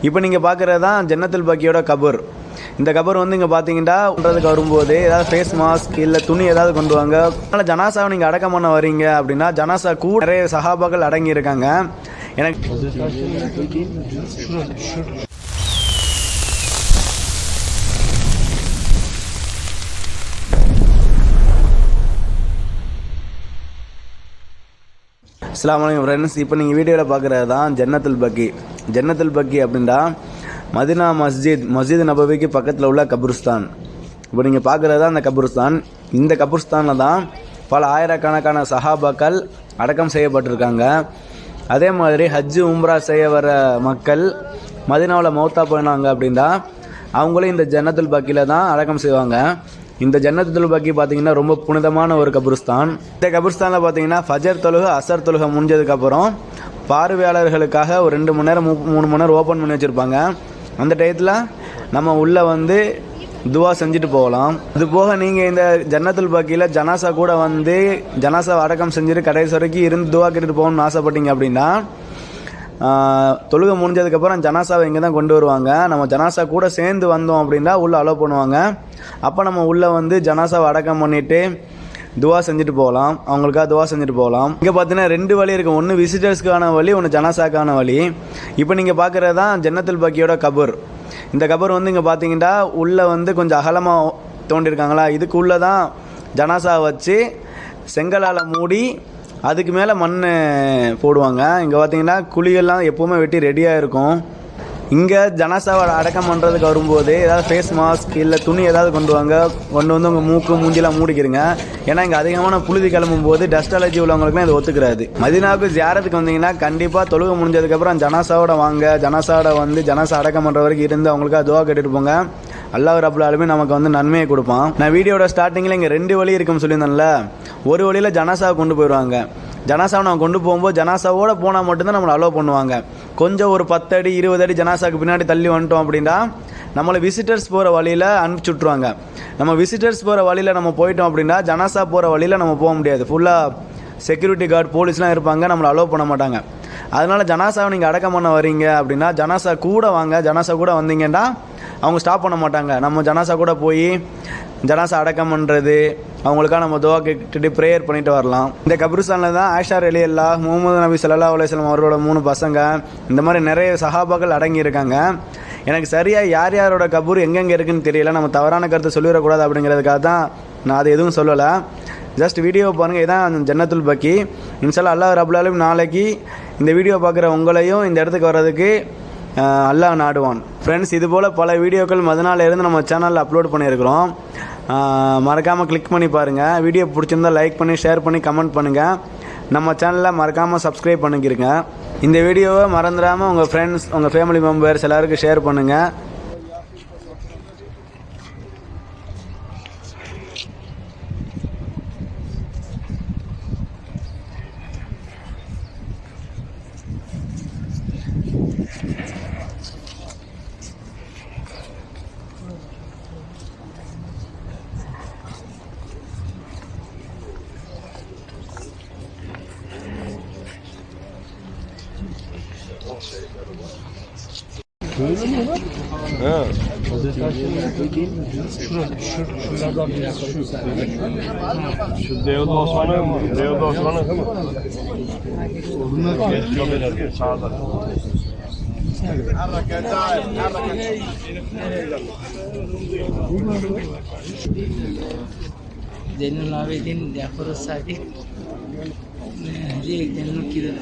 இப்போ நீங்கள் பார்க்குறது தான் ஜன்னத்துல் பக்கியோட கபர். இந்த கபர் வந்து இங்கே பார்த்தீங்கன்னா பண்ணுறதுக்கு வரும்போது ஏதாவது ஃபேஸ் மாஸ்க் இல்லை துணி ஏதாவது கொண்டு வாங்க. அதனால் ஜனாசாவை நீங்கள் அடக்கம் பண்ண வரீங்க அப்படின்னா ஜனாசா கூட நிறைய சஹாபாக்கள் அடங்கி இருக்காங்க. எனக்கு அஸ்ஸலாமு அலைக்கும் ஃப்ரெண்ட்ஸ். இப்போ நீங்கள் வீடியோவில் பார்க்குறது தான் ஜன்னத்துல் பக்கி. ஜன்னத்துல் பக்கி அப்படின்னா மதினா மஸ்ஜித் நபவிக்கு பக்கத்தில் உள்ள கபுர்ஸ்தான். இப்போ நீங்கள் பார்க்குறது தான் அந்த கபுர்ஸ்தான். இந்த கபுர்ஸ்தானில் தான் பல ஆயிரக்கணக்கான சஹாபாக்கள் அடக்கம் செய்யப்பட்டிருக்காங்க. அதே மாதிரி ஹஜ்ஜு உம்ரா செய்ய வர மக்கள் மதினாவில் மௌத்தா போயினாங்க அப்படின்னா அவங்களும் இந்த ஜன்னத்துல் பக்கியில் தான் அடக்கம் செய்வாங்க. இந்த ஜன்னத்துல் பக்கி பார்த்தீங்கன்னா ரொம்ப புனிதமான ஒரு கபுர்ஸ்தான். இந்த கபுர்ஸ்தானில் பார்த்தீங்கன்னா ஃபஜர் தொழுகை அசர் தொழுகை முடிஞ்சதுக்கப்புறம் பார்வையாளர்களுக்காக ஒரு 2 மணி நேரம் 3 மணி நேரம் ஓப்பன் பண்ணி வச்சுருப்பாங்க. அந்த டயத்தில் நம்ம உள்ளே வந்து துவா செஞ்சுட்டு போகலாம். அது போக நீங்கள் இந்த ஜன்னத்துல் பக்கியில் ஜனாசா கூட வந்து ஜனாசா அடக்கம் செஞ்சுட்டு கடைசி வரைக்கும் இருந்து துவா கேட்டுட்டு போகணும்னு ஆசைப்பட்டீங்க அப்படின்னா தொழுகை முடிஞ்சதுக்கப்புறம் ஜனாசாவை இங்கே தான் கொண்டு வருவாங்க. நம்ம ஜனாசா கூட சேர்ந்து வந்தோம் அப்படின்னா உள்ளே அலோவ் பண்ணுவாங்க. அப்போ நம்ம உள்ளே வந்து ஜனாசாவை அடக்கம் பண்ணிவிட்டு துவா செஞ்சுட்டு போகலாம். அவங்களுக்காக துவா செஞ்சுட்டு போகலாம். இங்கே பார்த்தீங்கன்னா 2 வழி இருக்குது. ஒன்று விசிட்டர்ஸ்க்கான வழி, ஒன்று ஜனாசாக்கான வழி. இப்போ நீங்கள் பார்க்குறது தான் ஜன்னத்துல் பக்கியோட கபர். இந்த கபர் வந்து இங்கே பார்த்தீங்கன்னா உள்ளே வந்து கொஞ்சம் அகலமாக தோண்டியிருக்காங்களா, இதுக்கு உள்ளே தான் ஜனாசா வச்சு செங்கலால் மூடி அதுக்கு மேலே மண் போடுவாங்க. இங்கே பார்த்தீங்கன்னா குழிகள்லாம் எப்போவுமே வெட்டி ரெடியாக இருக்கும். இங்கே ஜனாசாவை அடக்கம் பண்ணுறதுக்கு வரும்போது ஏதாவது ஃபேஸ் மாஸ்க் இல்லை துணி ஏதாவது கொண்டு வாங்க. கொண்டு வந்து உங்கள் மூக்கு மூஞ்சிலாம் மூடிக்கிறீங்க. ஏன்னா இங்கே அதிகமான புழுதி கிளம்பும் போது டஸ்ட் அலர்ஜி உள்ளவங்களுக்குலாம் இது ஒத்துக்கிறாது. மதினாவுக்கு ஜியாரத்துக்கு வந்தீங்கன்னா கண்டிப்பாக தொழுகை முடிஞ்சதுக்கப்புறம் ஜனாசாவோட வாங்க. ஜனாசாவோட வந்து ஜனாசா அடக்கம் பண்ணுற வரைக்கும் இருந்து அவங்களுக்காக துவா கேட்டுட்டு போங்க. அல்லாஹ் ரப்புல் ஆலமீன் நமக்கு வந்து நன்மையை கொடுப்பான். நான் வீடியோட ஸ்டார்டிங்கில் இங்கே 2 வழி இருக்குன்னு சொல்லியிருந்தேன்ல. ஒரு வழியில் ஜனாசாவை கொண்டு போயிடுவாங்க. ஜனாசாவை நம்ம கொண்டு போகும்போது ஜனாசாவோடு போனால் மட்டும்தான் நம்மளை அலோவ் பண்ணுவாங்க. கொஞ்சம் ஒரு 10 அடி 20 அடி ஜனாசாவுக்கு பின்னாடி தள்ளி வந்துட்டோம் அப்படின்னா நம்மளை விசிட்டர்ஸ் போகிற வழியில் அனுப்பிச்சி விட்ருவாங்க. நம்ம விசிட்டர்ஸ் போகிற வழியில் நம்ம போயிட்டோம் அப்படின்னா ஜனாசா போகிற வழியில் நம்ம போக முடியாது. ஃபுல்லாக செக்யூரிட்டி கார்டு போலீஸ்லாம் இருப்பாங்க, நம்மளை அலோவ் பண்ண மாட்டாங்க. அதனால் ஜனாசாவை நீங்கள் அடக்கம் பண்ண வரீங்க அப்படின்னா ஜனாசா கூட வாங்க. ஜனாசா கூட வந்தீங்கன்னா அவங்க ஸ்டாப் பண்ண மாட்டாங்க. நம்ம ஜனாசா கூட போய் ஜனாசா அடக்கம் பண்ணுறது, அவங்களுக்காக நம்ம துவா கேட்டுட்டு ப்ரேயர் பண்ணிட்டு வரலாம். இந்த கபிரிஸ்தானில் தான் ஆயிஷா ரலியல்லாஹு முஹம்மது நபி ஸல்லல்லாஹு அலைஹி வஸல்லம் அவரோட 3 பசங்க, இந்த மாதிரி நிறைய சஹாபாக்கள் அடங்கி இருக்காங்க. எனக்கு சரியாக யார் யாரோட கபூர் எங்கெங்கே இருக்குதுன்னு தெரியல. நம்ம தவறான கருத்தை சொல்லிடக்கூடாது அப்படிங்கிறதுக்காக தான் நான் அது எதுவும் சொல்லலை. ஜஸ்ட் வீடியோ பாருங்கள். இதான் ஜன்னத்துல் பக்கி. இன்ஷால்லா அல்லாஹ் ரப்புல் ஆலமீன் நாளைக்கு இந்த வீடியோ பார்க்குற உங்களையும் இந்த இடத்துக்கு வர்றதுக்கு அல்லாஹ் நாடுவான். ஃப்ரெண்ட்ஸ், இதுபோல் பல வீடியோக்கள் மதினாலேருந்து நம்ம சேனலில் அப்லோட் பண்ணியிருக்கிறோம். மறக்காமல் கிளிக் பண்ணி பாருங்கள். வீடியோ பிடிச்சிருந்தால் லைக் பண்ணி ஷேர் பண்ணி கமெண்ட் பண்ணுங்கள். நம்ம சேனலில் மறக்காமல் சப்ஸ்கிரைப் பண்ணிக்கிறங்க. இந்த வீடியோவை மறந்துடாமல் உங்கள் ஃப்ரெண்ட்ஸ், உங்கள் ஃபேமிலி மெம்பர்ஸ் எல்லாருக்கும் ஷேர் பண்ணுங்கள். Öyle mi lan? He. Şu Deoda Osman'ı mı? Deoda Osman'ı değil mi? Çok önemli. Sağda. Zeynul Abidin, Jafer Sadiq, Haji Zainul Kidir.